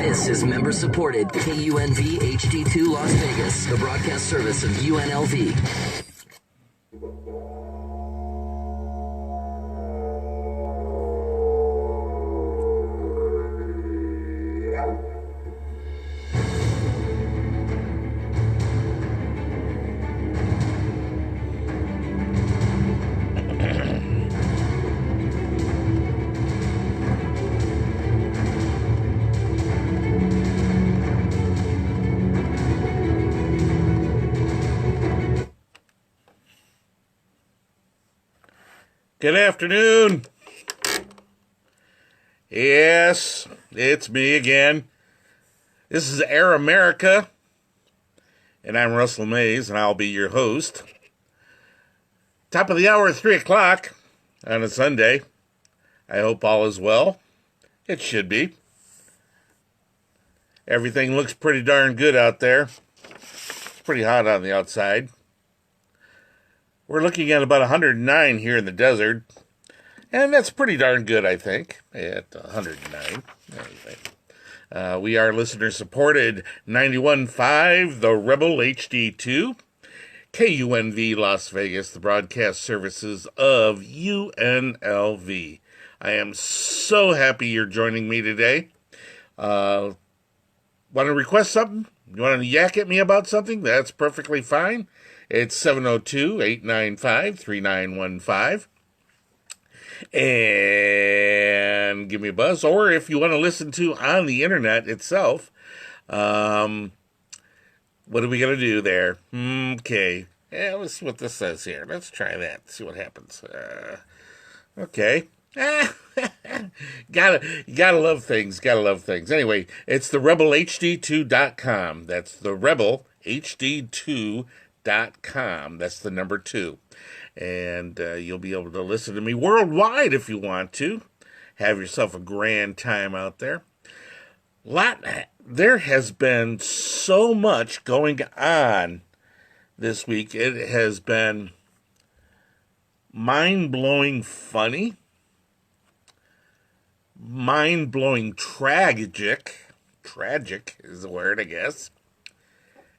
This is member-supported KUNV HD2 Las Vegas, the broadcast service of UNLV. Good afternoon. Yes, it's me again. This is Air America, and I'm Russell Mays, and I'll be your host. Top of the hour, 3 o'clock on a Sunday. I hope all is well. It should be. Everything looks pretty darn good out there. It's pretty hot on the outside. We're looking at about 109 here in the desert, and that's pretty darn good, I think, at 109. Anyway, we are listener-supported 91.5, the Rebel HD2, KUNV Las Vegas, the broadcast services of UNLV. I am so happy you're joining me today. Want to request something? You want to yak at me about something? That's perfectly fine. It's 702-895-3915. And give me a buzz. Or if you want to listen to on the internet itself, what are we going to do there? Okay. Yeah, let's see what this says here. Let's try that. See what happens. Okay. Gotta love things. Gotta love things. Anyway, it's the rebelhd2.com. That's the rebelhd2.com. That's the number 2. And you'll be able to listen to me worldwide if you want to. Have yourself a grand time out there. There has been so much going on this week. It has been mind-blowing funny, mind-blowing tragic is the word, I guess,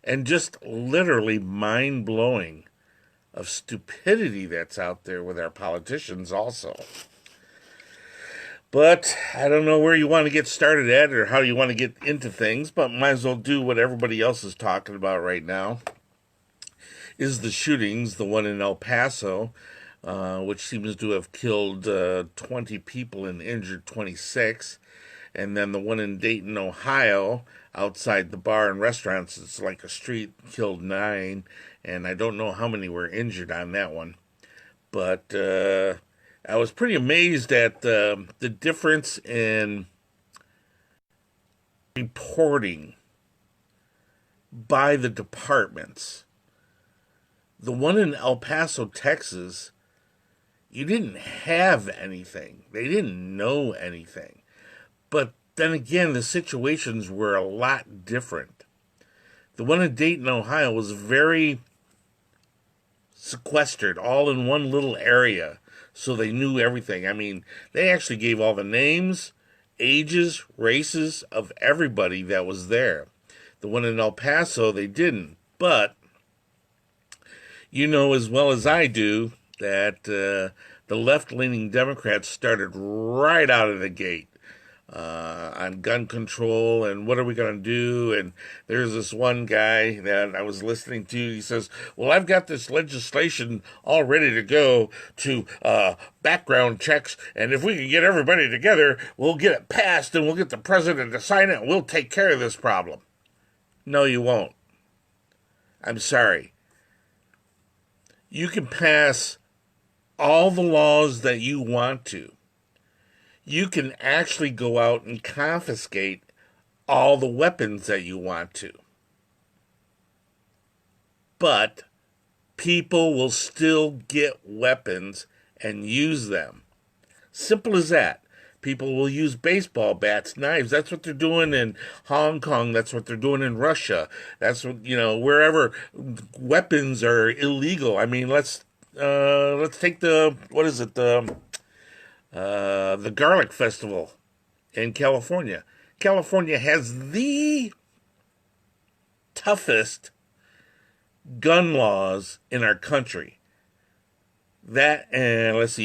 and just literally mind-blowing of stupidity that's out there with our politicians also. But I don't know where you want to get started at or how you want to get into things, but might as well do what everybody else is talking about right now, is the shootings, the one in El Paso, which seems to have killed 20 people and injured 26, and then the one in Dayton, Ohio, outside the bar and restaurants, it's like a street, killed 9, and I don't know how many were injured on that one. But I was pretty amazed at the difference in reporting by the departments. The one in El Paso, Texas, you didn't have anything. They didn't know anything. But then again, the situations were a lot different. The one in Dayton, Ohio was very sequestered, all in one little area, so they knew everything. I mean, they actually gave all the names, ages, races of everybody that was there. The one in El Paso, they didn't. But you know as well as I do that the left-leaning Democrats started right out of the gate on gun control and what are we going to do. And there's this one guy that I was listening to. He says, well, I've got this legislation all ready to go to background checks. And if we can get everybody together, we'll get it passed and we'll get the president to sign it and we'll take care of this problem. No, you won't. I'm sorry. You can pass all the laws that you want to. You can actually go out and confiscate all the weapons that you want to. But people will still get weapons and use them. Simple as that. People will use baseball bats, knives. That's what they're doing in Hong Kong. That's what they're doing in Russia. That's what, wherever weapons are illegal. I mean, let's take the garlic festival in California. California has the toughest gun laws in our country. That's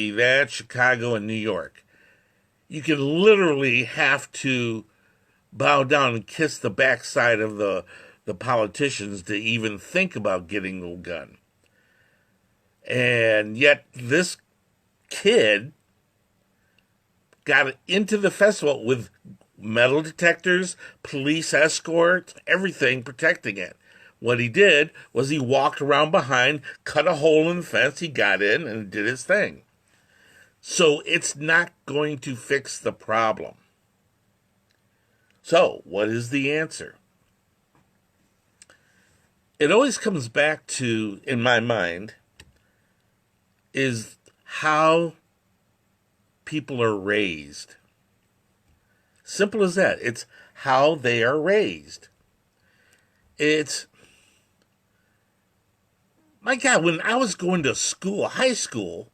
Chicago and New York. You can literally have to bow down and kiss the backside of the politicians to even think about getting a gun. And yet this kid got into the festival with metal detectors, police escorts, everything protecting it. What he did was he walked around behind, cut a hole in the fence, he got in and did his thing. So it's not going to fix the problem. So what is the answer? It always comes back to, in my mind, is how people are raised. Simple as that. It's how they are raised. My God, when I was going to school, high school,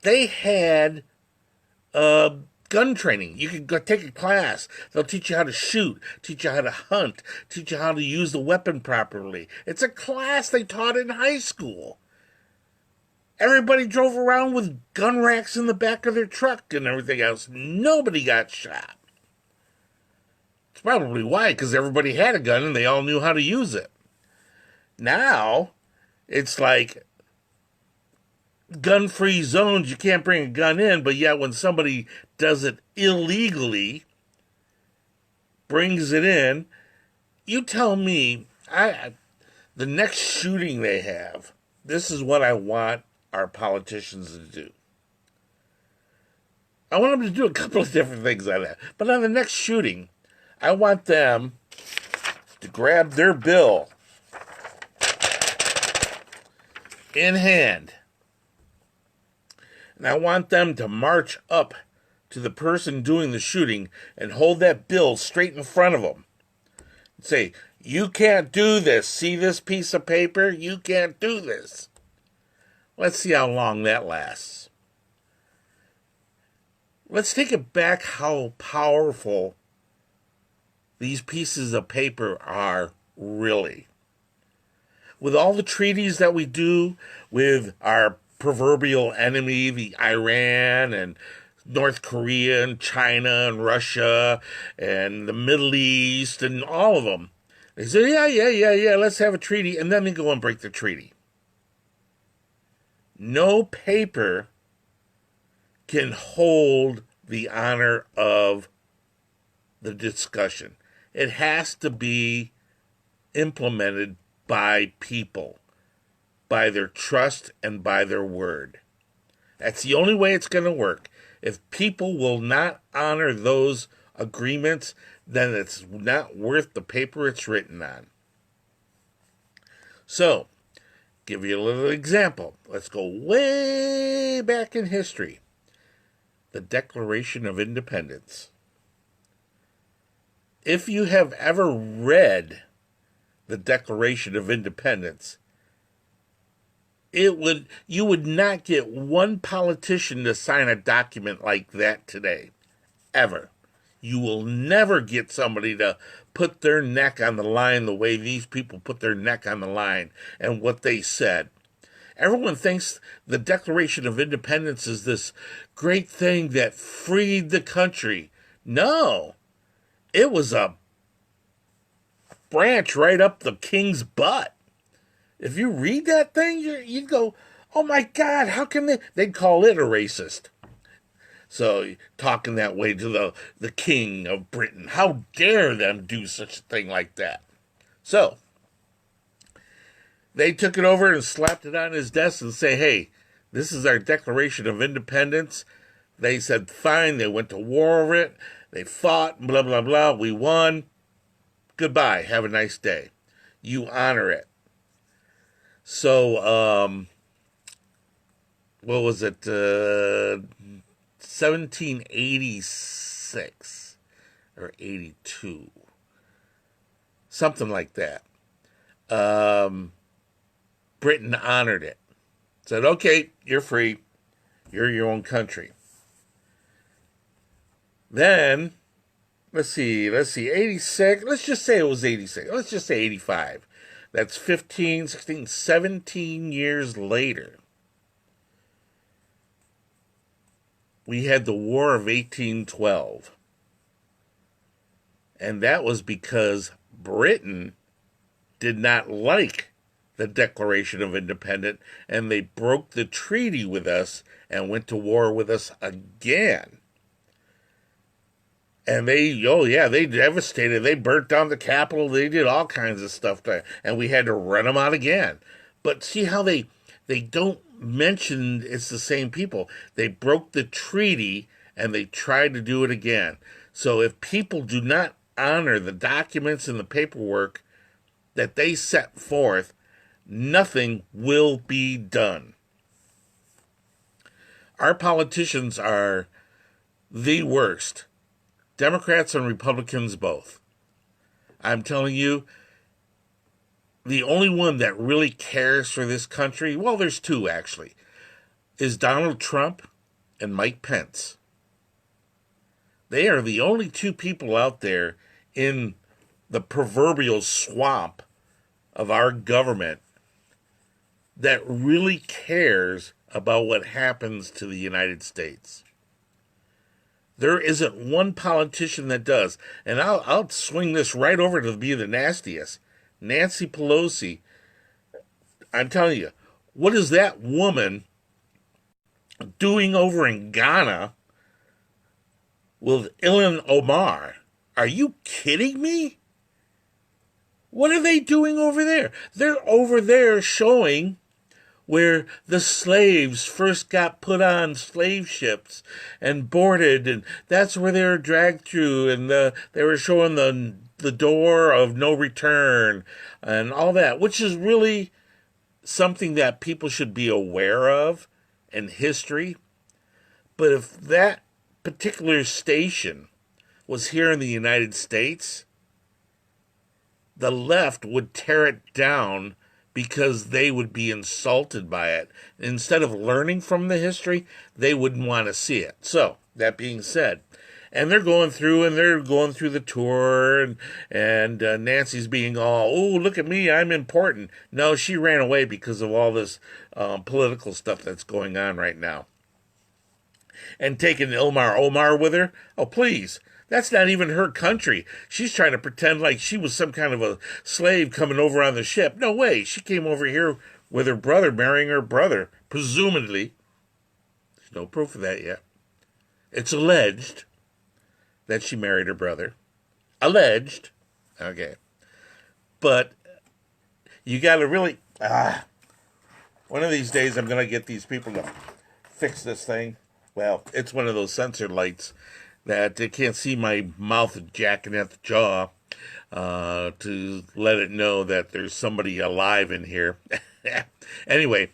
they had gun training. You could go take a class. They'll teach you how to shoot, teach you how to hunt, teach you how to use the weapon properly. It's a class they taught in high school. Everybody drove around with gun racks in the back of their truck and everything else. Nobody got shot. It's probably why, because everybody had a gun and they all knew how to use it. Now, it's like gun-free zones, you can't bring a gun in, but yet when somebody does it illegally, brings it in, you tell me, the next shooting they have, this is what I want our politicians to do. I want them to do a couple of different things like that. But on the next shooting, I want them to grab their bill in hand. And I want them to march up to the person doing the shooting and hold that bill straight in front of them. And say, you can't do this. See this piece of paper? You can't do this. Let's see how long that lasts. Let's take it back how powerful these pieces of paper are really. With all the treaties that we do with our proverbial enemy, the Iran and North Korea and China and Russia and the Middle East and all of them, they say, yeah, let's have a treaty, and then they go and break the treaty. No paper can hold the honor of the discussion. It has to be implemented by people, by their trust and by their word. That's the only way it's going to work. If people will not honor those agreements, then it's not worth the paper it's written on. So, give you a little example. Let's go way back in history. The Declaration of Independence. If you have ever read the Declaration of Independence, you would not get one politician to sign a document like that today. Ever. You will never get somebody to put their neck on the line the way these people put their neck on the line and what they said. Everyone thinks the Declaration of Independence is this great thing that freed the country. No. It was a branch right up the king's butt. If you read that thing, you'd go, oh my God, how can they'd call it a racist. So, talking that way to the king of Britain. How dare them do such a thing like that? So, they took it over and slapped it on his desk and say, hey, this is our Declaration of Independence. They said, fine. They went to war over it. They fought, blah, blah, blah. We won. Goodbye. Have a nice day. You honor it. So, what was it? 1786 or 82. Something like that. Britain honored it. Said, okay, you're free. You're your own country. Then, let's see, 86. Let's just say it was 86. Let's just say 85. That's 15, 16, 17 years later. We had the War of 1812. And that was because Britain did not like the Declaration of Independence, and they broke the treaty with us and went to war with us again. And they devastated. They burnt down the Capitol. They did all kinds of stuff there, and we had to run them out again. But see how they don't mention it's the same people. They broke the treaty, and they tried to do it again. So if people do not honor the documents and the paperwork that they set forth, nothing will be done. Our politicians are the worst. Democrats and Republicans both. I'm telling you, the only one that really cares for this country, well, there's two actually, is Donald Trump and Mike Pence. They are the only two people out there in the proverbial swamp of our government that really cares about what happens to the United States. There isn't one politician that does. And I'll swing this right over to be the nastiest. Nancy Pelosi. I'm telling you, what is that woman doing over in Ghana with Ilhan Omar? Are you kidding me? What are they doing over there? They're over there showing where the slaves first got put on slave ships and boarded, and that's where they were dragged through, and they were showing the door of no return and all that, which is really something that people should be aware of in history. But if that particular station was here in the United States, the left would tear it down because they would be insulted by it. Instead of learning from the history, they wouldn't want to see it. So, that being said, and they're going through the tour, and Nancy's being all, oh, look at me, I'm important. No, she ran away because of all this political stuff that's going on right now. And taking Ilhan Omar with her? Oh, please. That's not even her country. She's trying to pretend like she was some kind of a slave coming over on the ship. No way. She came over here with her brother, marrying her brother, presumably. There's no proof of that yet. It's alleged that she married her brother. Alleged. Okay. But you got to really... one of these days I'm going to get these people to fix this thing. Well, it's one of those sensor lights that they can't see my mouth jacking at the jaw to let it know that there's somebody alive in here. Anyway,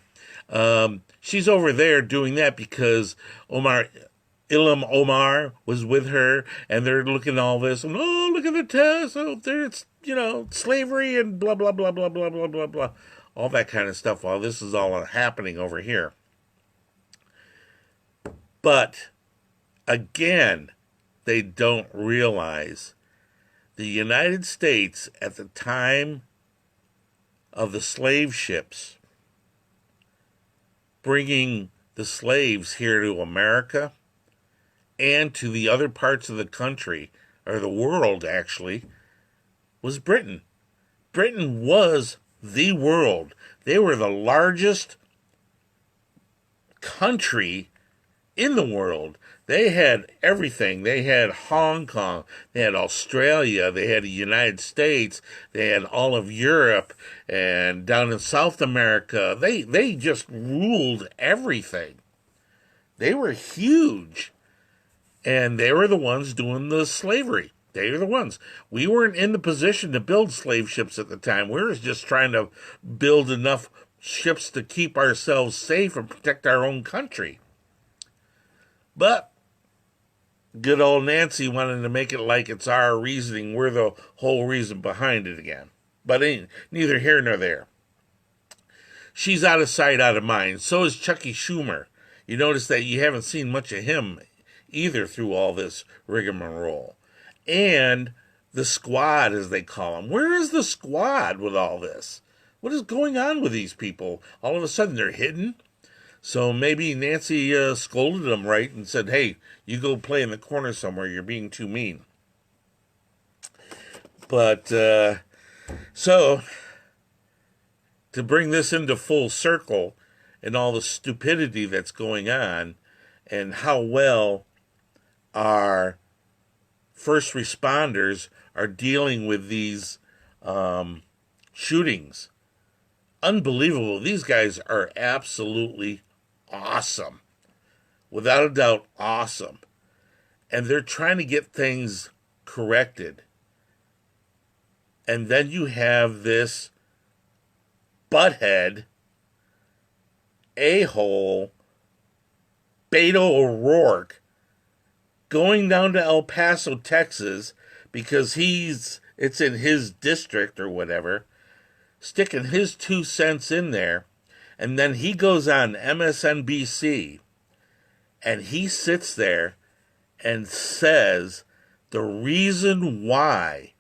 she's over there doing that because Ilhan Omar was with her, and they're looking at all this, and oh, look at the test, oh, there's, slavery and blah, blah, blah, blah, blah, blah, blah, blah, all that kind of stuff while this is all happening over here. But, again, they don't realize the United States at the time of the slave ships bringing the slaves here to America and to the other parts of the country, or the world actually, was Britain. Britain was the world. They were the largest country in the world. They had everything. They had Hong Kong, they had Australia, they had the United States, they had all of Europe, and down in South America, they just ruled everything. They were huge. And they were the ones doing the slavery. They were the ones. We weren't in the position to build slave ships at the time. We were just trying to build enough ships to keep ourselves safe and protect our own country. But good old Nancy wanted to make it like it's our reasoning. We're the whole reason behind it again. But neither here nor there. She's out of sight, out of mind. So is Chucky Schumer. You notice that you haven't seen much of him either through all this rigmarole. and the squad, as they call them. Where is the squad with all this? What is going on with these people? All of a sudden they're hidden. So maybe Nancy scolded them right and said, hey, you go play in the corner somewhere. You're being too mean. But so to bring this into full circle and all the stupidity that's going on and how well our first responders are dealing with these shootings. Unbelievable. These guys are absolutely awesome. Without a doubt, awesome. And they're trying to get things corrected. And then you have this butthead, a-hole, Beto O'Rourke going down to El Paso, Texas, because it's in his district or whatever, sticking his 2 cents in there, and then he goes on MSNBC, and he sits there and says the reason why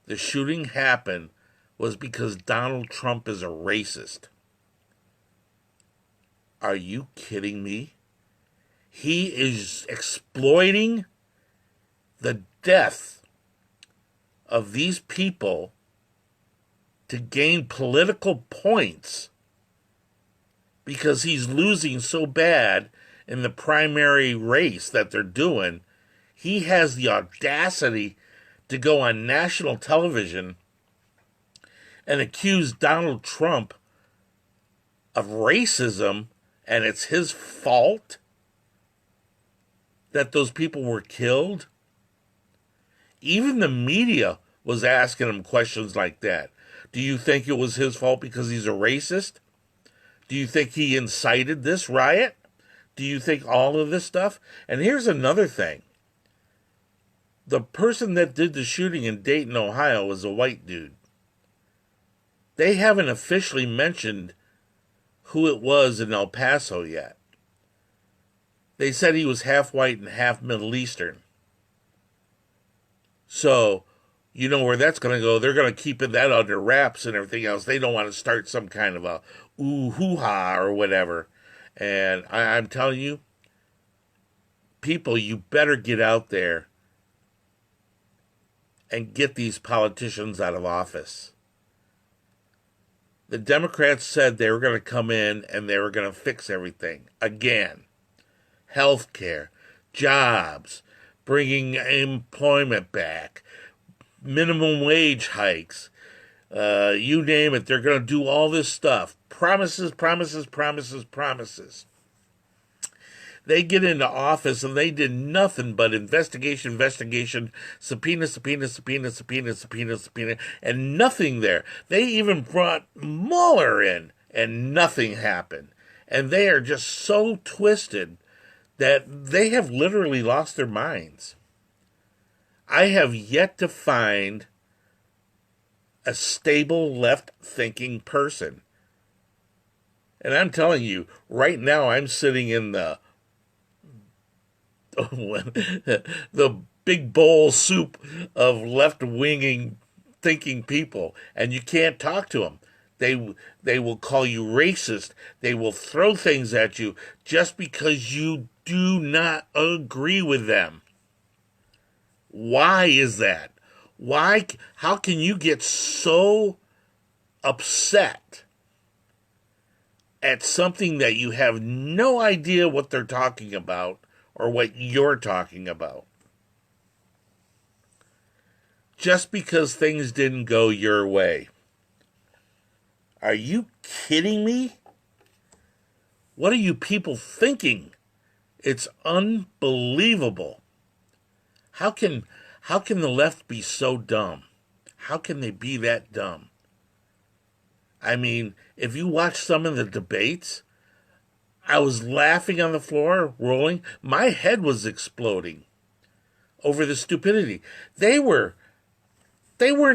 the shooting happened was because Donald Trump is a racist. Are you kidding me? He is exploiting the death of these people to gain political points because he's losing so bad in the primary race that they're doing. He has the audacity to go on national television and accuse Donald Trump of racism, and it's his fault that those people were killed. Even the media was asking him questions like that. Do you think it was his fault because he's a racist? Do you think he incited this riot? Do you think all of this stuff? And here's another thing. The person that did the shooting in Dayton, Ohio, was a white dude. They haven't officially mentioned who it was in El Paso yet. They said he was half white and half Middle Eastern. So, you know where that's going to go. They're going to keep that under wraps and everything else. They don't want to start some kind of a ooh-hoo-ha or whatever. And I'm telling you, people, you better get out there and get these politicians out of office. The Democrats said they were going to come in and they were going to fix everything. Again, health care, jobs, bringing employment back, minimum wage hikes, you name it. They're going to do all this stuff. Promises, promises, promises, promises. They get into office and they did nothing but investigation, subpoena, and nothing there. They even brought Mueller in and nothing happened. And they are just so twisted that they have literally lost their minds. I have yet to find a stable left-thinking person. And I'm telling you, right now I'm sitting in the big bowl soup of left-winging thinking people, and you can't talk to them. They will call you racist. They will throw things at you just because you do not agree with them. Why is that? Why? How can you get so upset at something that you have no idea what they're talking about or what you're talking about? Just because things didn't go your way. Are you kidding me? What are you people thinking? It's unbelievable. How can the left be so dumb? How can they be that dumb? I mean, if you watch some of the debates, I was laughing on the floor, rolling. My head was exploding over the stupidity. They weren't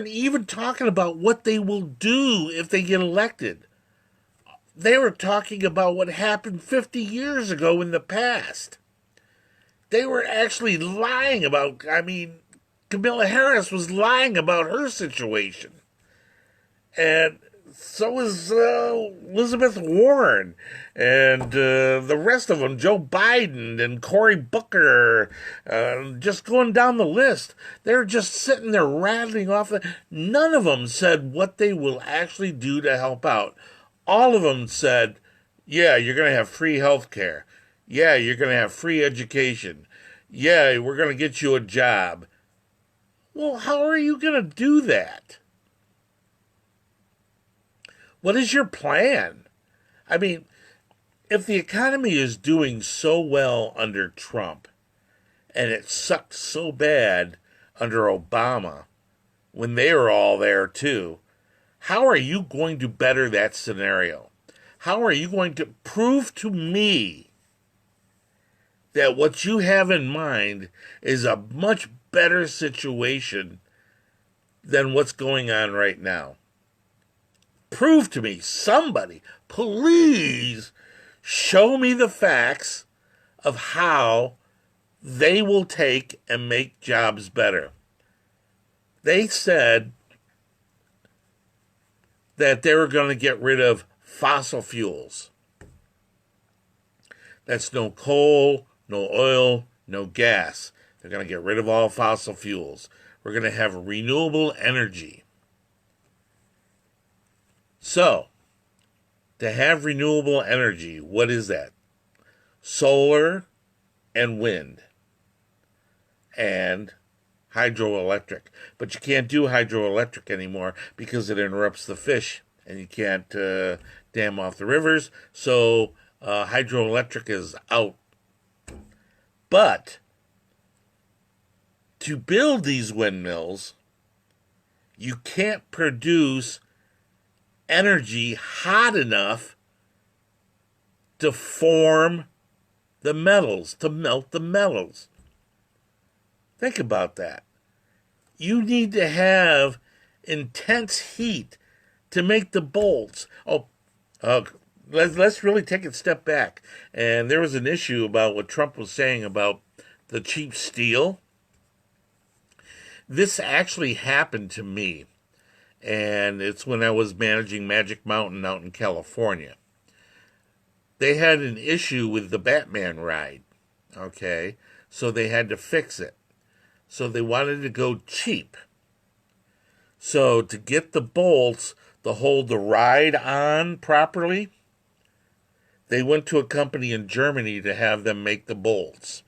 even talking about what they will do if they get elected. They were talking about what happened 50 years ago in the past. They were actually lying about, Kamala Harris was lying about her situation. And so is Elizabeth Warren and the rest of them, Joe Biden and Cory Booker, just going down the list. They're just sitting there rattling off. None of them said what they will actually do to help out. All of them said, yeah, you're going to have free health care. Yeah, you're going to have free education. Yeah, we're going to get you a job. Well, how are you going to do that? What is your plan? I mean, if the economy is doing so well under Trump, and it sucked so bad under Obama, when they were all there too, how are you going to better that scenario? How are you going to prove to me that what you have in mind is a much better situation than what's going on right now? Prove to me, somebody, please show me the facts of how they will take and make jobs better. They said that they were going to get rid of fossil fuels. That's no coal, no oil, no gas. They're going to get rid of all fossil fuels. We're going to have renewable energy. So, to have renewable energy, what is that? Solar and wind and hydroelectric. But you can't do hydroelectric anymore because it interrupts the fish and you can't dam off the rivers. So, hydroelectric is out. But to build these windmills, you can't produce energy hot enough to form the metals, to melt the metals. Think about that. You need to have intense heat to make the bolts. Let's really take a step back. And there was an issue about what Trump was saying about the cheap steel. This actually happened to me. And it's when I was managing Magic Mountain out in California. They had an issue with the Batman ride, okay? So they had to fix it. So they wanted to go cheap. So to get the bolts to hold the ride on properly, they went to a company in Germany to have them make the bolts.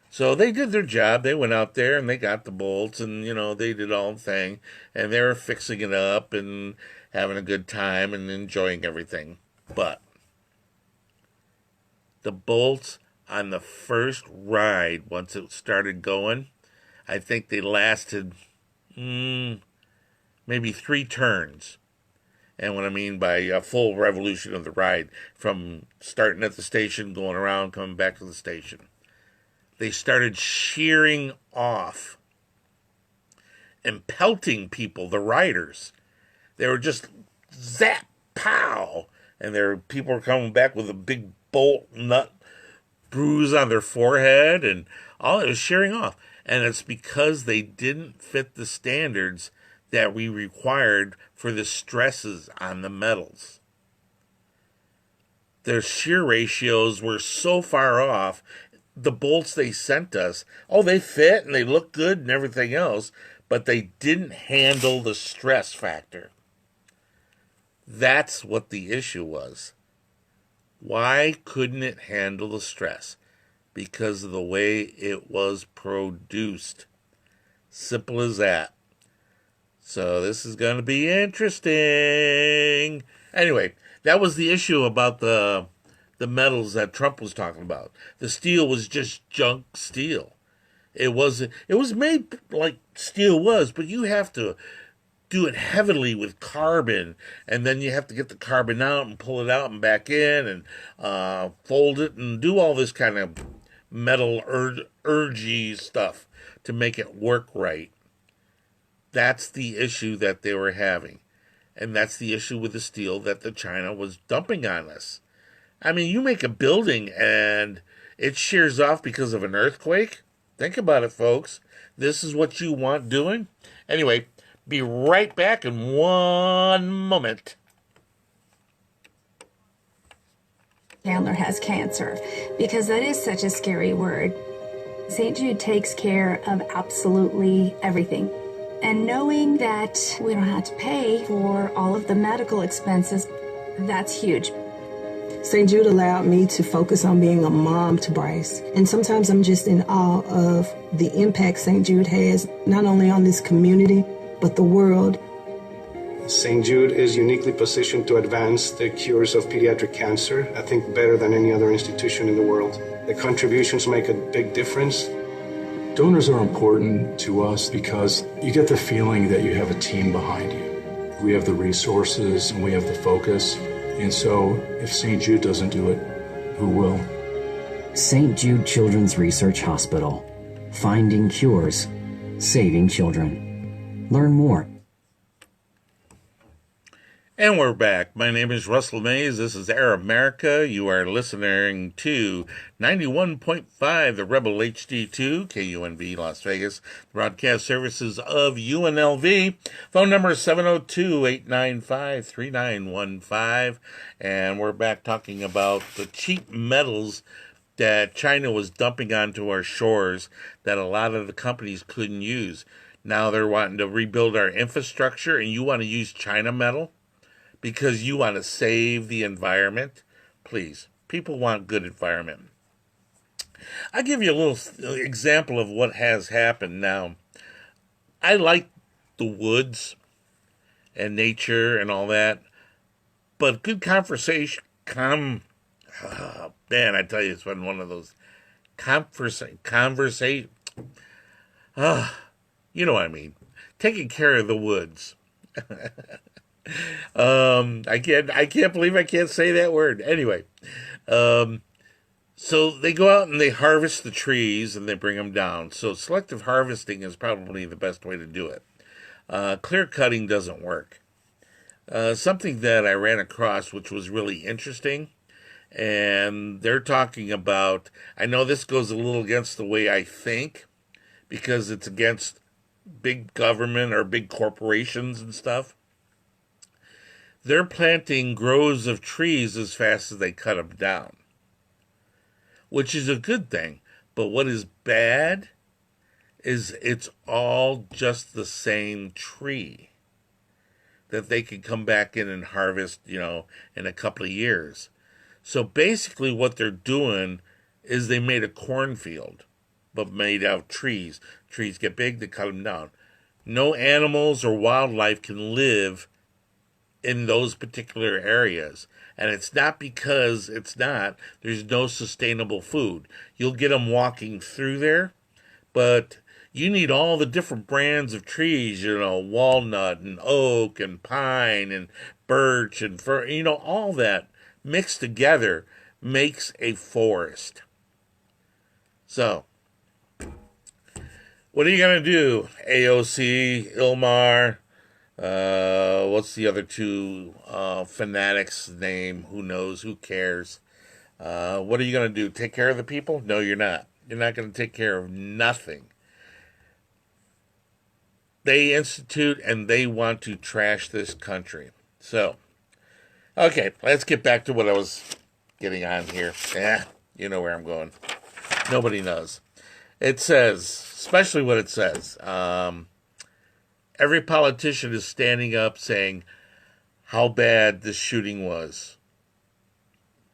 So they did their job. They went out there and they got the bolts and, they did all the thing. And they were fixing it up and having a good time and enjoying everything. But the bolts on the first ride, once it started going, I think they lasted maybe 3 turns. And what I mean by a full revolution of the ride, from starting at the station, going around, coming back to the station. They started shearing off and pelting people, the riders. They were just zap, pow. And people were coming back with a big bolt nut bruise on their forehead and all it was shearing off. And it's because they didn't fit the standards that we required for the stresses on the metals. Their shear ratios were so far off. The bolts they sent us, they fit and they look good and everything else, but they didn't handle the stress factor. That's what the issue was. Why couldn't it handle the stress? Because of the way it was produced. Simple as that. So this is going to be interesting. Anyway, that was the issue about the metals that Trump was talking about. The steel was just junk steel. It was made like steel was, but you have to do it heavily with carbon, and then you have to get the carbon out and pull it out and back in and fold it and do all this kind of metal urgy stuff to make it work right. That's the issue that they were having. And that's the issue with the steel that the China was dumping on us. I mean, you make a building and it shears off because of an earthquake. Think about it, folks. This is what you want doing? Anyway, be right back in one moment. Chandler has cancer, because that is such a scary word. St. Jude takes care of absolutely everything. And knowing that we don't have to pay for all of the medical expenses, that's huge. St. Jude allowed me to focus on being a mom to Bryce. And sometimes I'm just in awe of the impact St. Jude has, not only on this community, but the world. St. Jude is uniquely positioned to advance the cures of pediatric cancer, I think better than any other institution in the world. The contributions make a big difference. Donors are important to us because you get the feeling that you have a team behind you. We have the resources and we have the focus. And so if St. Jude doesn't do it, who will? St. Jude Children's Research Hospital. Finding cures. Saving children. Learn more. And we're back. My name is Russell Mays. This is Air America. You are listening to 91.5, the Rebel HD2, KUNV Las Vegas, broadcast services of UNLV. Phone number is 702-895-3915. And we're back talking about the cheap metals that China was dumping onto our shores that a lot of the companies couldn't use. Now they're wanting to rebuild our infrastructure, and you want to use China metal because you want to save the environment. Please, people want good environment. I'll give you a little example of what has happened now. I like the woods and nature and all that, but good conversation, man, I tell you, it's been one of those conversation. You know what I mean. Taking care of the woods. I can't believe I can't say that word. Anyway, so they go out and they harvest the trees and they bring them down. So selective harvesting is probably the best way to do it. Clear cutting doesn't work. Something that I ran across, which was really interesting, and they're talking about, I know this goes a little against the way I think, because it's against big government or big corporations and stuff. They're planting groves of trees as fast as they cut them down, which is a good thing. But what is bad is it's all just the same tree that they can come back in and harvest, in a couple of years. So basically what they're doing is they made a cornfield, but made out of trees. Trees get big, they cut them down. No animals or wildlife can live in those particular areas. And it's not because there's no sustainable food. You'll get them walking through there, but you need all the different brands of trees, walnut and oak and pine and birch and fir, all that mixed together makes a forest. So, what are you going to do? AOC, Ilmar, what's the other two fanatics' name? Who knows? Who cares? What are you going to do? Take care of the people? No, you're not. You're not going to take care of nothing. They institute and they want to trash this country. So, okay, let's get back to what I was getting on here. You know where I'm going. Nobody knows. It says, especially what it says, every politician is standing up saying how bad this shooting was.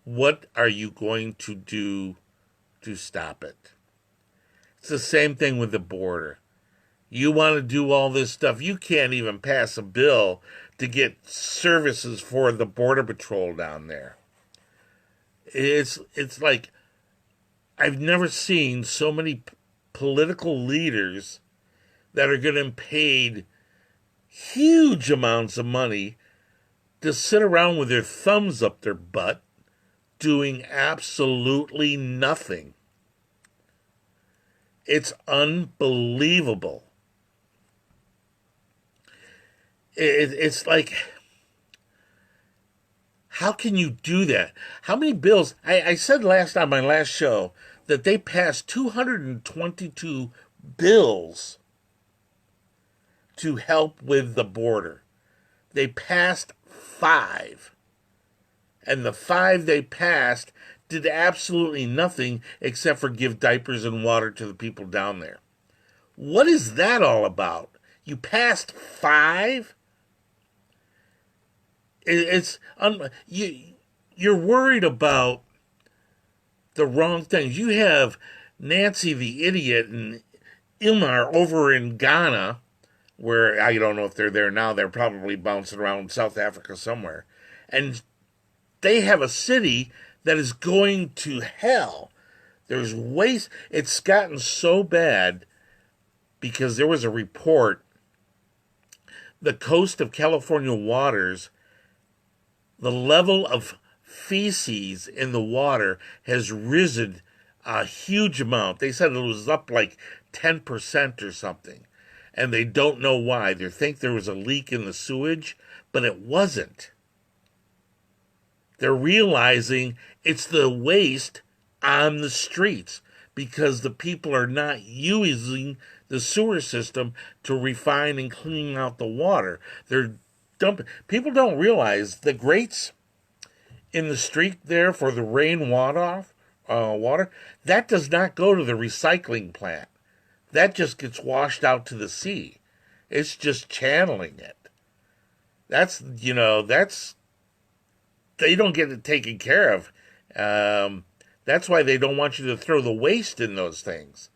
What are you going to do to stop it? It's the same thing with the border. You want to do all this stuff. You can't even pass a bill to get services for the Border Patrol down there. It's like, I've never seen so many political leaders that are getting paid huge amounts of money to sit around with their thumbs up their butt doing absolutely nothing. It's unbelievable. It's like, how can you do that? How many bills? I said last on my last show that they passed 222 bills to help with the border. They passed 5. And the 5 they passed did absolutely nothing except for give diapers and water to the people down there. What is that all about? You passed 5? You're worried about the wrong things. You have Nancy the idiot and Ilmar over in Ghana, where I don't know if they're there now. They're probably bouncing around South Africa somewhere. And they have a city that is going to hell. There's waste. It's gotten so bad because there was a report. The coast of California waters, the level of feces in the water has risen a huge amount. They said it was up like 10% or something. And they don't know why. They think there was a leak in the sewage, but it wasn't. They're realizing it's the waste on the streets because the people are not using the sewer system to refine and clean out the water. They're dumping. People don't realize the grates in the street there for the rainwater water, that does not go to the recycling plant. That just gets washed out to the sea. It's just channeling it. That's they don't get it taken care of. That's why they don't want you to throw the waste in those things,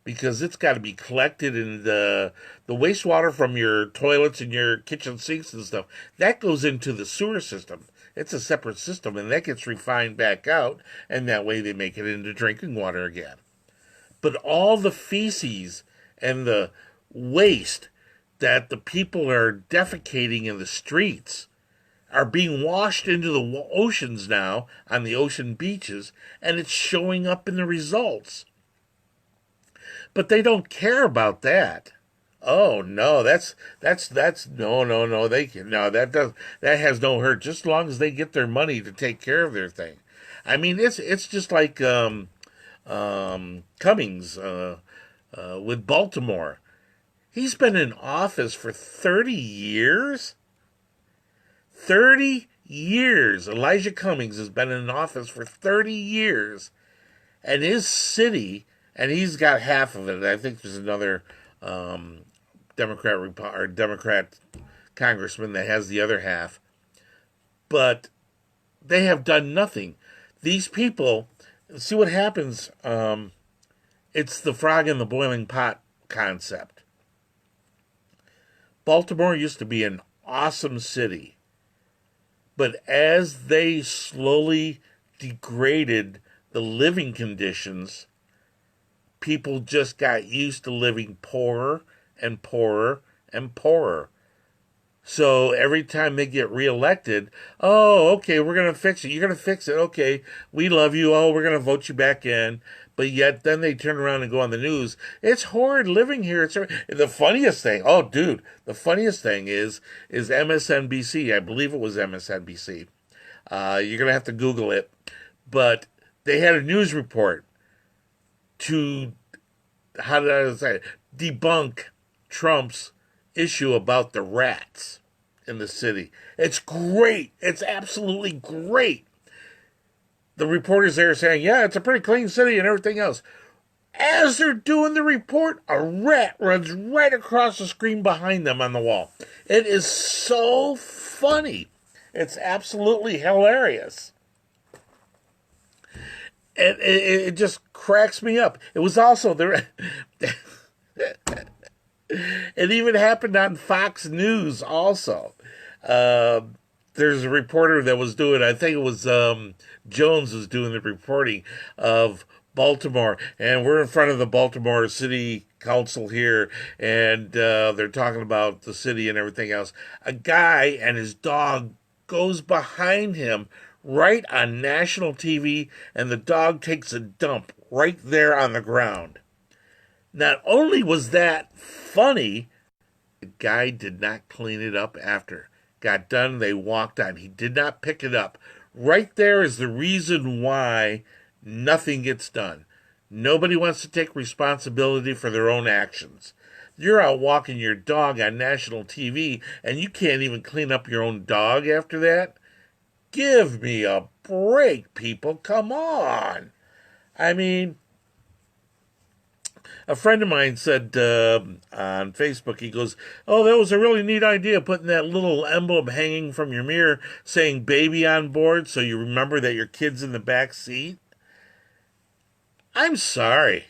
because it's got to be collected, and the wastewater from your toilets and your kitchen sinks and stuff, that goes into the sewer system. It's a separate system, and that gets refined back out, and that way they make it into drinking water again. But all the feces and the waste that the people are defecating in the streets are being washed into the oceans now on the ocean beaches, and it's showing up in the results. But they don't care about that. Oh no, that's no. That has no hurt. Just as long as they get their money to take care of their thing. I mean, it's just like Cummings with Baltimore. He's been in office for 30 years. 30 years. Elijah Cummings has been in office for 30 years. And his city, and he's got half of it. I think there's another Democrat congressman that has the other half. But they have done nothing. These people, see what happens. It's the frog in the boiling pot concept. Baltimore used to be an awesome city. But as they slowly degraded the living conditions, people just got used to living poorer and poorer and poorer. So every time they get reelected, oh, okay, we're going to fix it. You're going to fix it. Okay, we love you. Oh, we're going to vote you back in. But yet then they turn around and go on the news. It's horrid living here. It's the funniest thing. Oh, dude, the funniest thing is MSNBC. I believe it was MSNBC. You're going to have to Google it. But they had a news report to, how did I say it? Debunk Trump's issue about the rats in the city. It's great. It's absolutely great. The reporters there are saying, yeah, it's a pretty clean city and everything else. As they're doing the report, a rat runs right across the screen behind them on the wall. It is so funny. It's absolutely hilarious. It just cracks me up. It was also the... It even happened on Fox News also. There's a reporter that was doing, I think it was Jones was doing the reporting of Baltimore, and we're in front of the Baltimore City Council here, and they're talking about the city and everything else. A guy and his dog goes behind him right on national TV, and the dog takes a dump right there on the ground. Not only was that funny, the guy did not clean it up after. Got done, they walked on. He did not pick it up. Right there is the reason why nothing gets done. Nobody wants to take responsibility for their own actions. You're out walking your dog on national TV and you can't even clean up your own dog after that? Give me a break, people. Come on. I mean, a friend of mine said on Facebook, he goes, "Oh, that was a really neat idea, putting that little emblem hanging from your mirror saying baby on board so you remember that your kid's in the back seat." I'm sorry.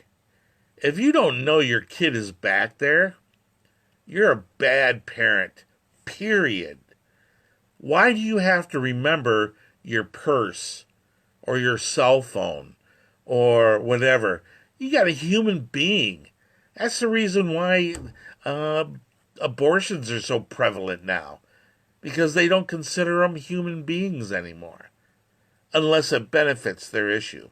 If you don't know your kid is back there, you're a bad parent, period. Why do you have to remember your purse or your cell phone or whatever? You got a human being. That's the reason why abortions are so prevalent now, because they don't consider them human beings anymore, unless it benefits their issue.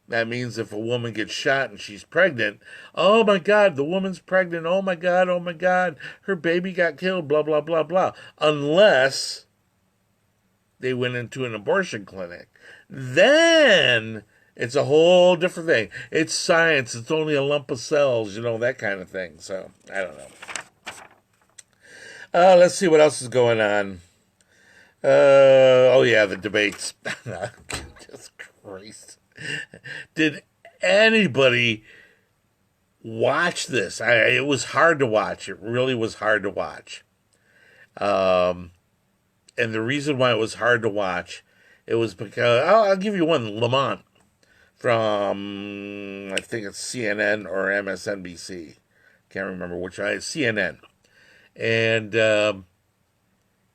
That means if a woman gets shot and she's pregnant, oh my God, the woman's pregnant, oh my God, her baby got killed, blah, blah, blah, blah. Unless they went into an abortion clinic. Then it's a whole different thing. It's science, it's only a lump of cells, that kind of thing. So, I don't know. Let's see what else is going on. Oh yeah, the debates. Just Christ. Did anybody watch this? It was hard to watch. It really was hard to watch. And the reason why it was hard to watch, it was because, I'll give you one, Lamont, from, I think it's CNN or MSNBC. Can't remember which one. It's CNN. And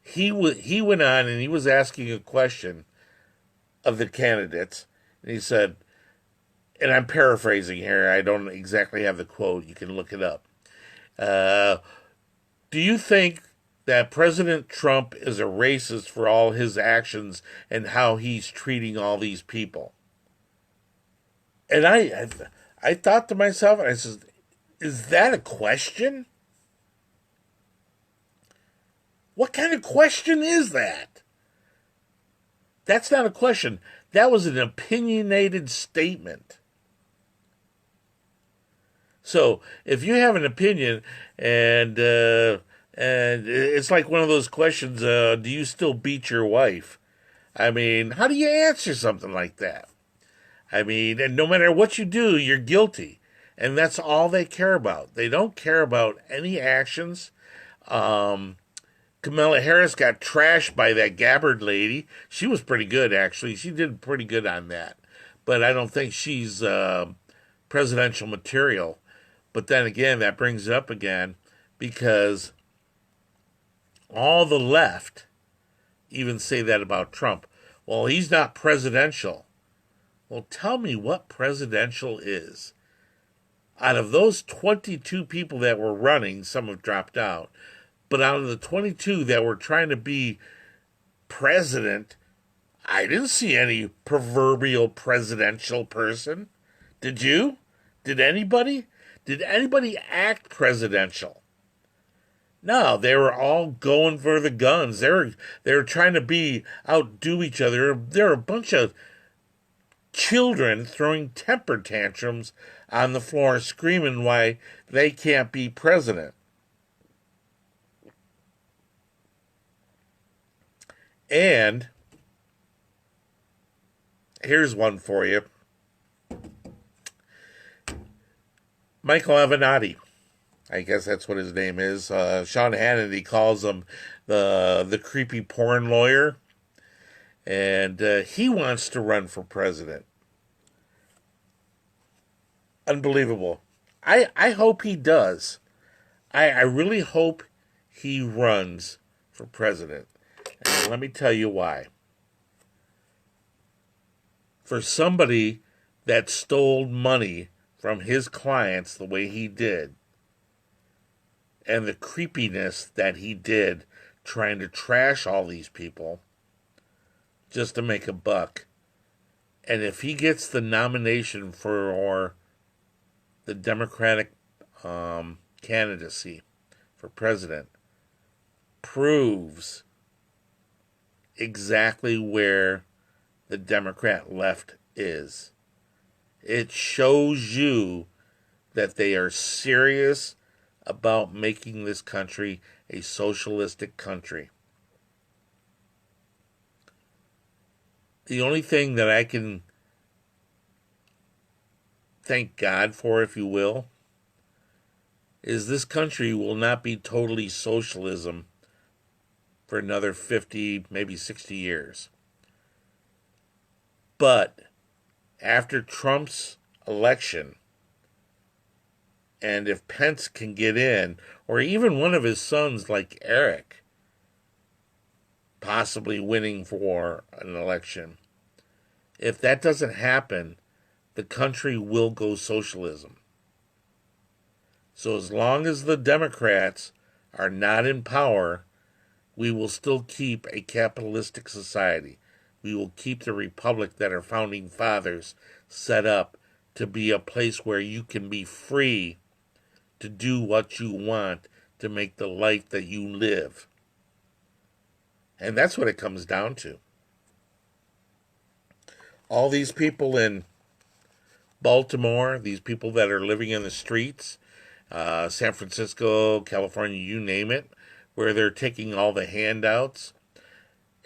he went on and he was asking a question of the candidates. And he said, and I'm paraphrasing here, I don't exactly have the quote, you can look it up. Do you think that President Trump is a racist for all his actions and how he's treating all these people? And I thought to myself, and I said, is that a question? What kind of question is that? That's not a question. That was an opinionated statement. So if you have an opinion and it's like one of those questions, do you still beat your wife? I mean, how do you answer something like that? I mean, and no matter what you do, you're guilty. And that's all they care about. They don't care about any actions. Kamala Harris got trashed by that Gabbard lady. She was pretty good, actually. She did pretty good on that. But I don't think she's presidential material. But then again, that brings it up again because all the left even say that about Trump. Well, he's not presidential. Well, tell me what presidential is. Out of those 22 people that were running, some have dropped out. But out of the 22 that were trying to be president, I didn't see any proverbial presidential person. Did you? Did anybody? Did anybody act presidential? No, they were all going for the guns. They were trying to outdo each other. There were a bunch of children throwing temper tantrums on the floor, screaming why they can't be president. And here's one for you. Michael Avenatti. I guess that's what his name is. Sean Hannity calls him the creepy porn lawyer. And he wants to run for president. Unbelievable. I hope he does. I really hope he runs for president. And let me tell you why. For somebody that stole money from his clients the way he did, and the creepiness that he did trying to trash all these people just to make a buck, and if he gets the nomination for the Democratic candidacy for president, proves exactly where the Democrat left is. It shows you that they are serious about making this country a socialistic country. The only thing that I can thank God for, if you will, is this country will not be totally socialism for another 50, maybe 60 years. But after Trump's election, and if Pence can get in, or even one of his sons like Eric, possibly winning for an election, if that doesn't happen, the country will go socialism. So as long as the Democrats are not in power, we will still keep a capitalistic society. We will keep the republic that our founding fathers set up to be a place where you can be free to do what you want to make the life that you live. And that's what it comes down to. All these people in Baltimore, these people that are living in the streets, San Francisco, California, you name it, where they're taking all the handouts.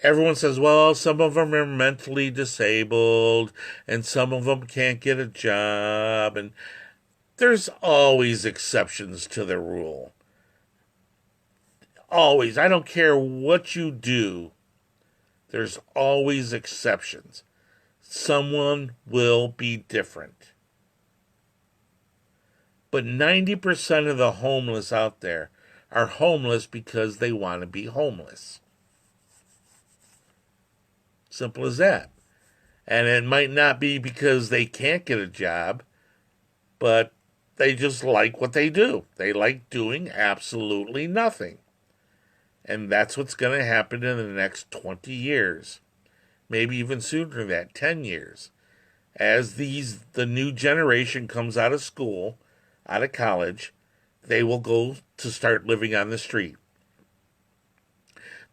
Everyone says, well, some of them are mentally disabled and some of them can't get a job. And there's always exceptions to the rule. Always. I don't care what you do. There's always exceptions. Someone will be different. But 90% of the homeless out there are homeless because they want to be homeless. Simple as that. And it might not be because they can't get a job, but they just like what they do. They like doing absolutely nothing. And that's what's going to happen in the next 20 years. Maybe even sooner than that, 10 years. As the new generation comes out of school, out of college, they will go to start living on the street.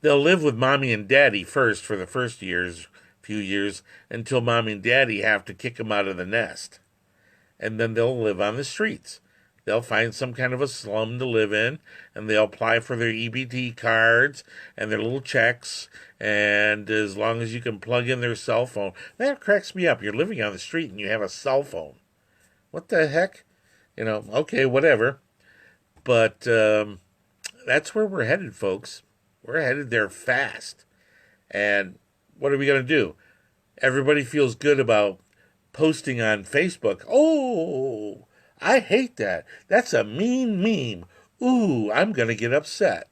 They'll live with mommy and daddy first for the first few years, until mommy and daddy have to kick them out of the nest. And then they'll live on the streets. They'll find some kind of a slum to live in, and they'll apply for their EBT cards and their little checks, and as long as you can plug in their cell phone. That cracks me up. You're living on the street and you have a cell phone. What the heck? Okay, whatever. But that's where we're headed, folks. We're headed there fast. And what are we going to do? Everybody feels good about posting on Facebook. Oh, I hate that. That's a mean meme. Ooh, I'm going to get upset.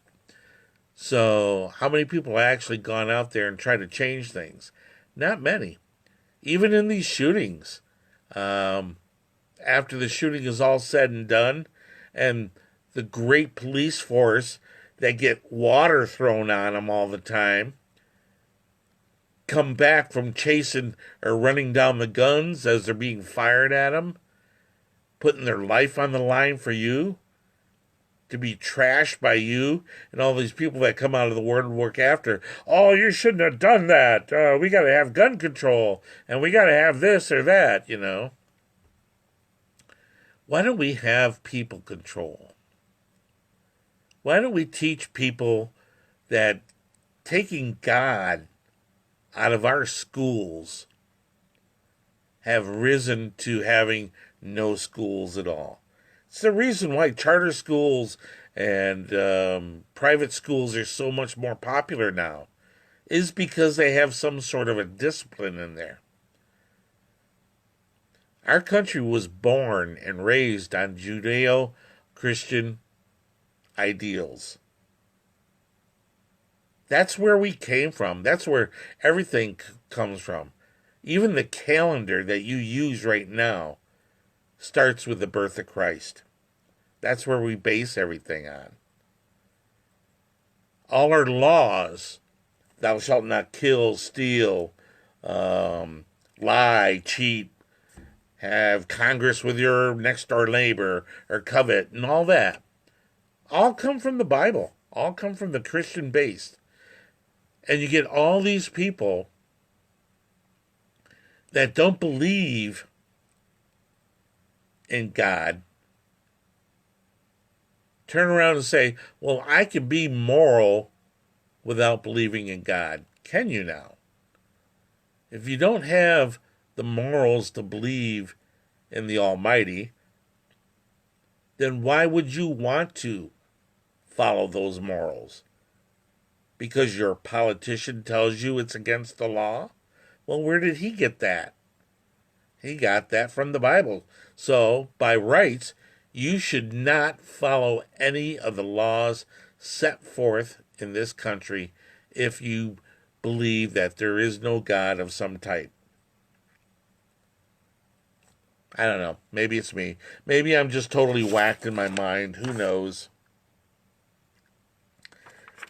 So how many people have actually gone out there and tried to change things? Not many. Even in these shootings, after the shooting is all said and done, and the great police force that get water thrown on them all the time come back from chasing or running down the guns as they're being fired at them, putting their life on the line for you, to be trashed by you and all these people that come out of the work after. Oh, you shouldn't have done that. We got to have gun control, and we got to have this or that, Why don't we have people control? Why don't we teach people that taking God out of our schools have risen to having no schools at all? It's the reason why charter schools and private schools are so much more popular now, is because they have some sort of a discipline in there. Our country was born and raised on Judeo-Christian ideals. That's where we came from. That's where everything comes from. Even the calendar that you use right now starts with the birth of Christ. That's where we base everything on. All our laws, thou shalt not kill, steal, lie, cheat, have Congress with your next door neighbor, or covet, and all that, all come from the Bible, all come from the Christian base. And you get all these people that don't believe in God turn around and say, well, I can be moral without believing in God? Can you now? If you don't have the morals to believe in the Almighty, then why would you want to follow those morals? Because your politician tells you it's against the law? Well, where did he get that? He got that from the Bible. So, by rights, you should not follow any of the laws set forth in this country if you believe that there is no God of some type. I don't know. Maybe it's me. Maybe I'm just totally whacked in my mind. Who knows?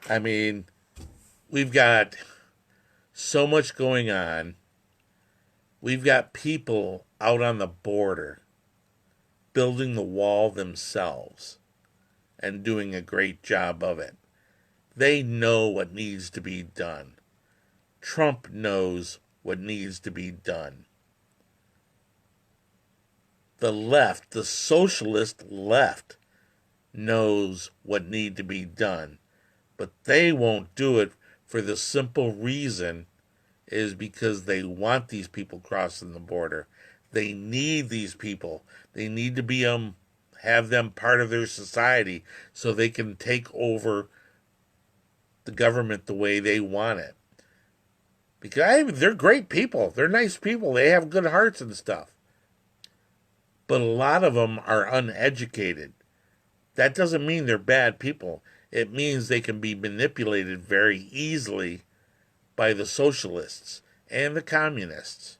I mean, we've got so much going on. We've got people out on the border building the wall themselves and doing a great job of it. They know what needs to be done. Trump knows what needs to be done. The left, the socialist left, knows what needs to be done. But they won't do it for the simple reason is because they want these people crossing the border. They need these people. They need to be have them part of their society so they can take over the government the way they want it. Because they're great people. They're nice people. They have good hearts and stuff. But a lot of them are uneducated. That doesn't mean they're bad people. It means they can be manipulated very easily by the socialists and the communists.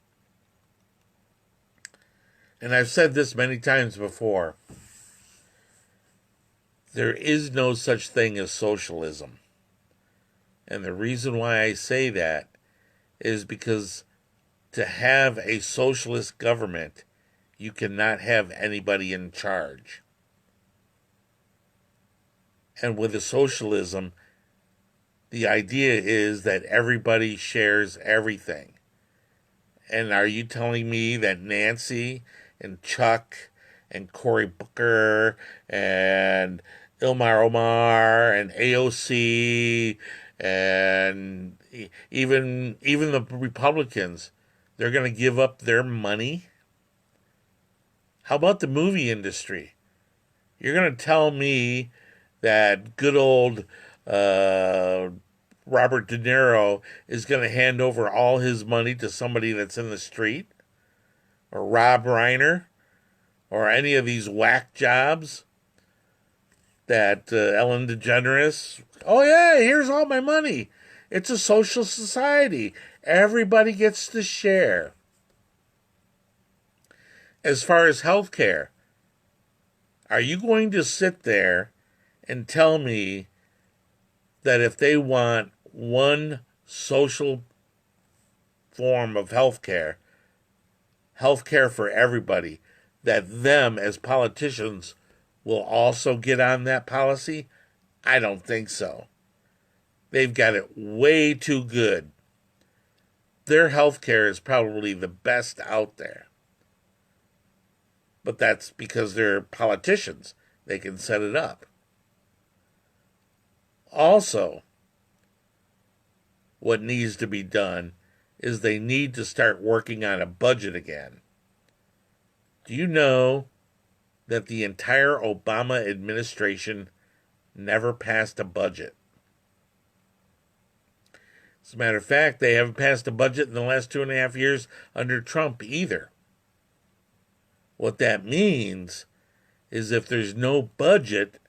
And I've said this many times before. There is no such thing as socialism. And the reason why I say that is because to have a socialist government, you cannot have anybody in charge. And with a socialism, the idea is that everybody shares everything. And are you telling me that Nancy and Chuck and Cory Booker and Ilmar Omar and AOC and even the Republicans, they're going to give up their money? How about the movie industry? You're going to tell me that good old Robert De Niro is going to hand over all his money to somebody that's in the street? Or Rob Reiner? Or any of these whack jobs? That Ellen DeGeneres, oh yeah, here's all my money. It's a social society. Everybody gets to share. As far as healthcare, are you going to sit there and tell me that if they want one social form of healthcare for everybody, that them as politicians will also get on that policy? I don't think so. They've got it way too good. Their healthcare is probably the best out there. But that's because they're politicians. They can set it up. Also, what needs to be done is they need to start working on a budget again. Do you know that the entire Obama administration never passed a budget? As a matter of fact, they haven't passed a budget in the last 2.5 years under Trump either. What that means is if there's no budget,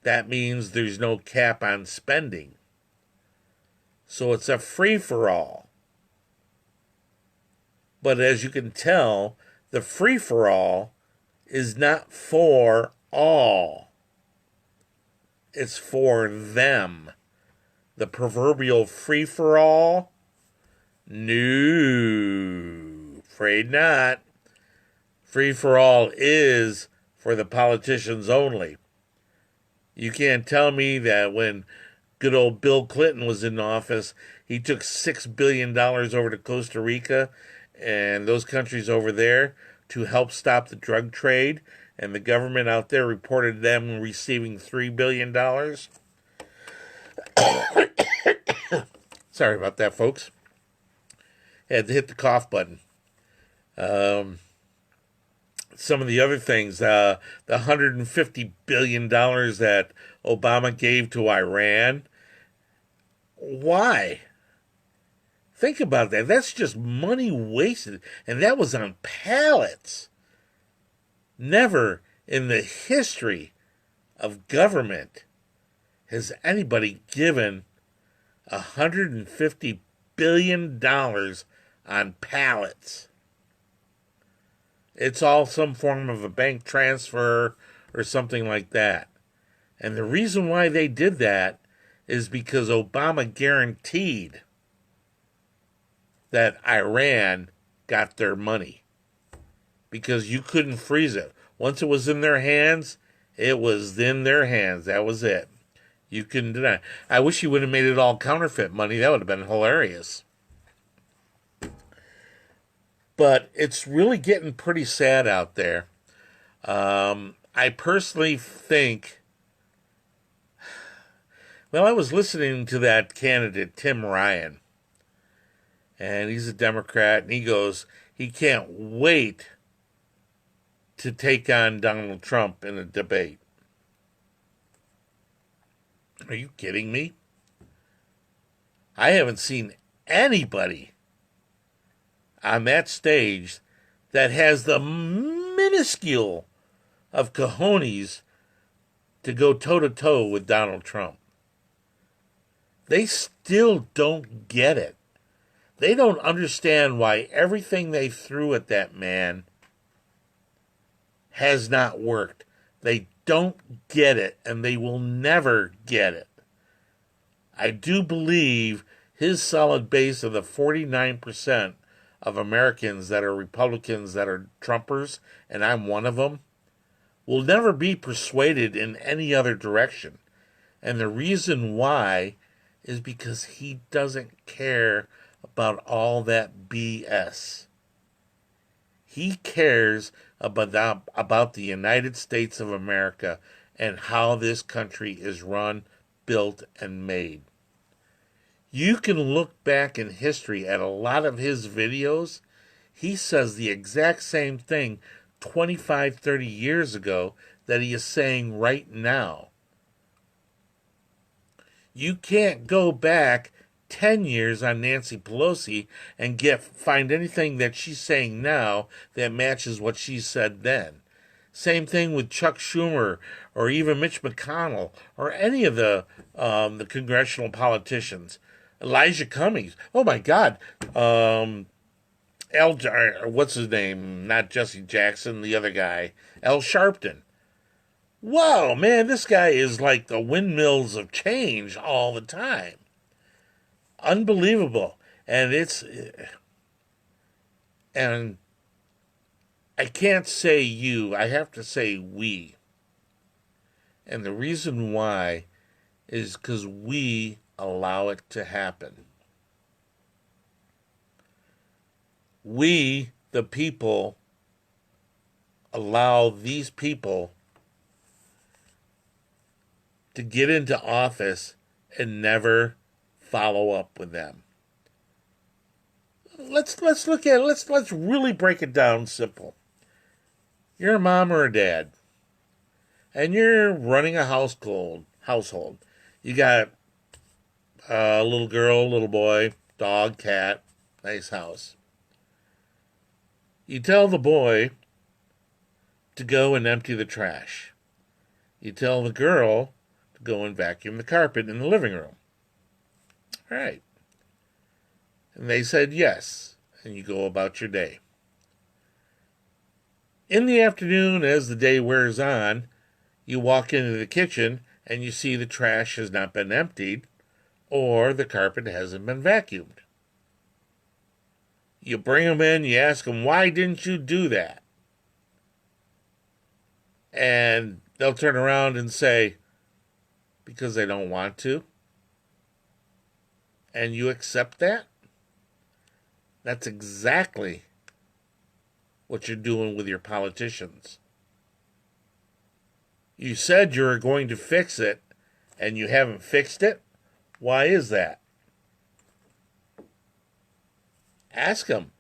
that means there's no cap on spending. So it's a free-for-all. But as you can tell, the free-for-all is not for all. It's for them. The proverbial free-for-all? No, afraid not. Free-for-all is for the politicians only. You can't tell me that when good old Bill Clinton was in office, he took $6 billion over to Costa Rica and those countries over there to help stop the drug trade, and the government out there reported them receiving $3 billion. Sorry about that, folks. Had to hit the cough button. Some of the other things, the $150 billion that Obama gave to Iran. Why? Think about that. That's just money wasted. And that was on pallets. Never in the history of government has anybody given $150 billion on pallets. It's all some form of a bank transfer or something like that. And the reason why they did that is because Obama guaranteed that Iran got their money. Because you couldn't freeze it. Once it was in their hands, it was in their hands. That was it. You couldn't deny. I wish he would have made it all counterfeit money. That would have been hilarious. But it's really getting pretty sad out there. I personally think... Well, I was listening to that candidate, Tim Ryan. And he's a Democrat. And he goes, he can't wait to take on Donald Trump in a debate. Are you kidding me? I haven't seen anybody on that stage that has the minuscule of cojones to go toe-to-toe with Donald Trump. They still don't get it. They don't understand why everything they threw at that man has not worked. They don't get it, and they will never get it. I do believe his solid base of the 49% of Americans that are Republicans that are Trumpers, and I'm one of them, will never be persuaded in any other direction. And the reason why is because he doesn't care about all that BS. He cares about the United States of America and how this country is run, built, and made. You can look back in history at a lot of his videos. He says the exact same thing 25, 30 years ago that he is saying right now. You can't go back 10 years on Nancy Pelosi and find anything that she's saying now that matches what she said then. Same thing with Chuck Schumer or even Mitch McConnell or any of the congressional politicians. Elijah Cummings. Oh my God. What's his name? Not Jesse Jackson, the other guy. Al Sharpton. Wow, man, this guy is like the windmills of change all the time. Unbelievable. And I can't say you, I have to say we. And the reason why is because we allow it to happen. We, the people, allow these people to get into office and never follow up with them. Let's look at it. Let's really break it down simple. You're a mom or a dad, and you're running a household. You got a little girl, little boy, dog, cat, nice house. You tell the boy to go and empty the trash. You tell the girl to go and vacuum the carpet in the living room. All right. And they said yes, and you go about your day. In the afternoon, as the day wears on, you walk into the kitchen and you see the trash has not been emptied or the carpet hasn't been vacuumed. You bring them in, you ask them, why didn't you do that? And they'll turn around and say, because they don't want to. And you accept that? That's exactly what you're doing with your politicians. You said you were going to fix it, and you haven't fixed it? Why is that? Ask them.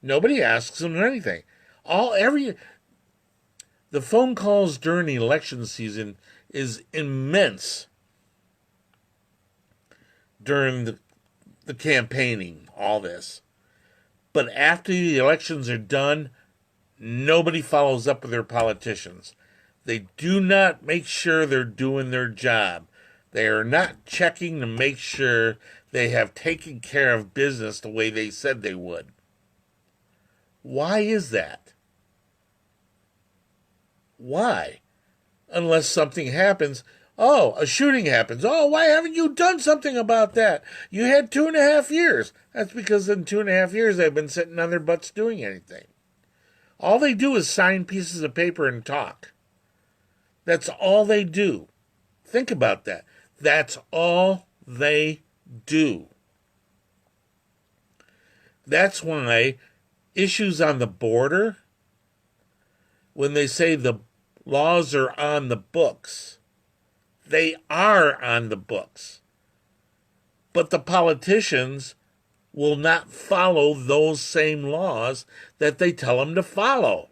Nobody asks them anything. The phone calls during the election season is immense during the campaigning, all this. But after the elections are done, nobody follows up with their politicians. They do not make sure they're doing their job. They are not checking to make sure they have taken care of business the way they said they would. Why is that? Why? Unless something happens. Oh, a shooting happens. Oh, why haven't you done something about that? You had 2.5 years. That's because in 2.5 years they've been sitting on their butts doing anything. All they do is sign pieces of paper and talk. That's all they do. Think about that. That's all they do. That's why issues on the border, when they say the laws are on the books, they are on the books. But the politicians will not follow those same laws that they tell them to follow.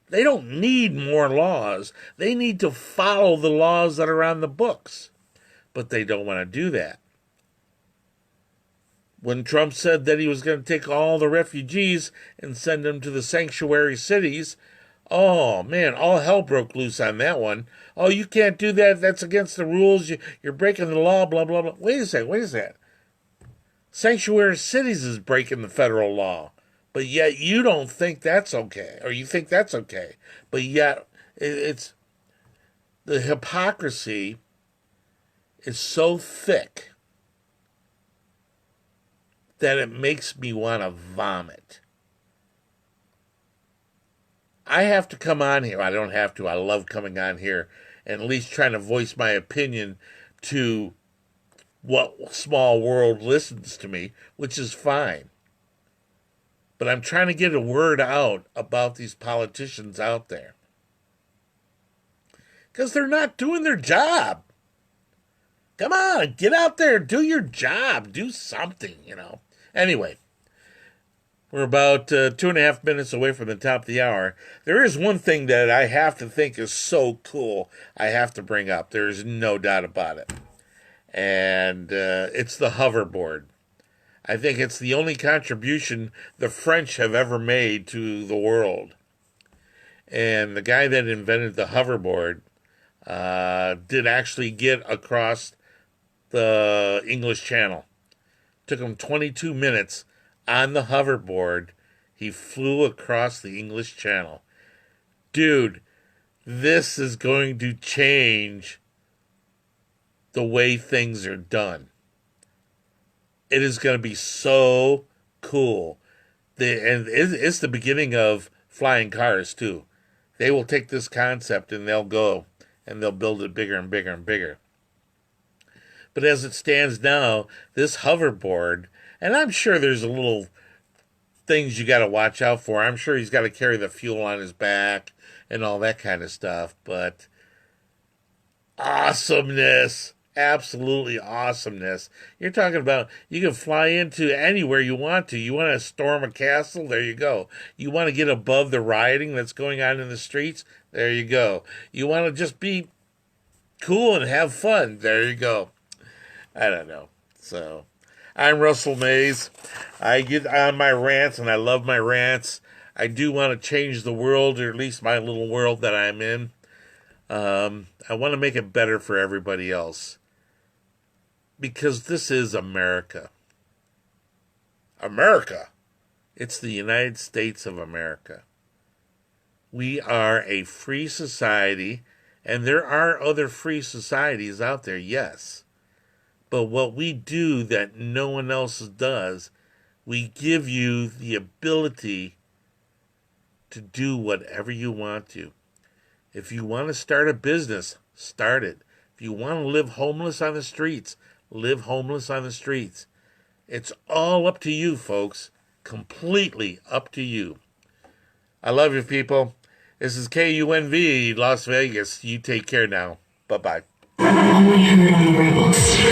They don't need more laws. They need to follow the laws that are on the books. But they don't want to do that. When Trump said that he was going to take all the refugees and send them to the sanctuary cities, oh man, all hell broke loose on that one. Oh, you can't do that. That's against the rules. You're breaking the law, blah, blah, blah. Wait a second. Sanctuary cities is breaking the federal law. But yet you don't think that's okay, or you think that's okay. But yet it's the hypocrisy is so thick that it makes me want to vomit. I have to come on here. I don't have to. I love coming on here and at least trying to voice my opinion to what small world listens to me, which is fine. But I'm trying to get a word out about these politicians out there. Because they're not doing their job. Come on, get out there, do your job, do something, Anyway, we're about 2.5 minutes away from the top of the hour. There is one thing that I have to think is so cool I have to bring up. There's no doubt about it. And it's the hoverboard. I think it's the only contribution the French have ever made to the world. And the guy that invented the hoverboard did actually get across the English Channel. Took him 22 minutes on the hoverboard. He flew across the English Channel. Dude, this is going to change the way things are done. It is going to be so cool. And it's the beginning of flying cars, too. They will take this concept and they'll go and they'll build it bigger and bigger and bigger. But as it stands now, this hoverboard, and I'm sure there's a little things you got to watch out for. I'm sure he's got to carry the fuel on his back and all that kind of stuff. But awesomeness. Absolutely awesomeness. You're talking about you can fly into anywhere you want to. You want to storm a castle? There you go. You want to get above the rioting that's going on in the streets? There you go. You want to just be cool and have fun? There you go. I don't know. So, I'm Russell Mays. I get on my rants, and I love my rants. I do want to change the world, or at least my little world that I'm in. I want to make it better for everybody else. Because this is America. America. It's the United States of America. We are a free society, and there are other free societies out there, yes. But what we do that no one else does, we give you the ability to do whatever you want to. If you want to start a business, start it. If you want to live homeless on the streets, live homeless on the streets. It's all up to you, folks. Completely up to you. I love you, people. This is KUNV, Las Vegas. You take care now. Bye-bye. Only heard on Rebels.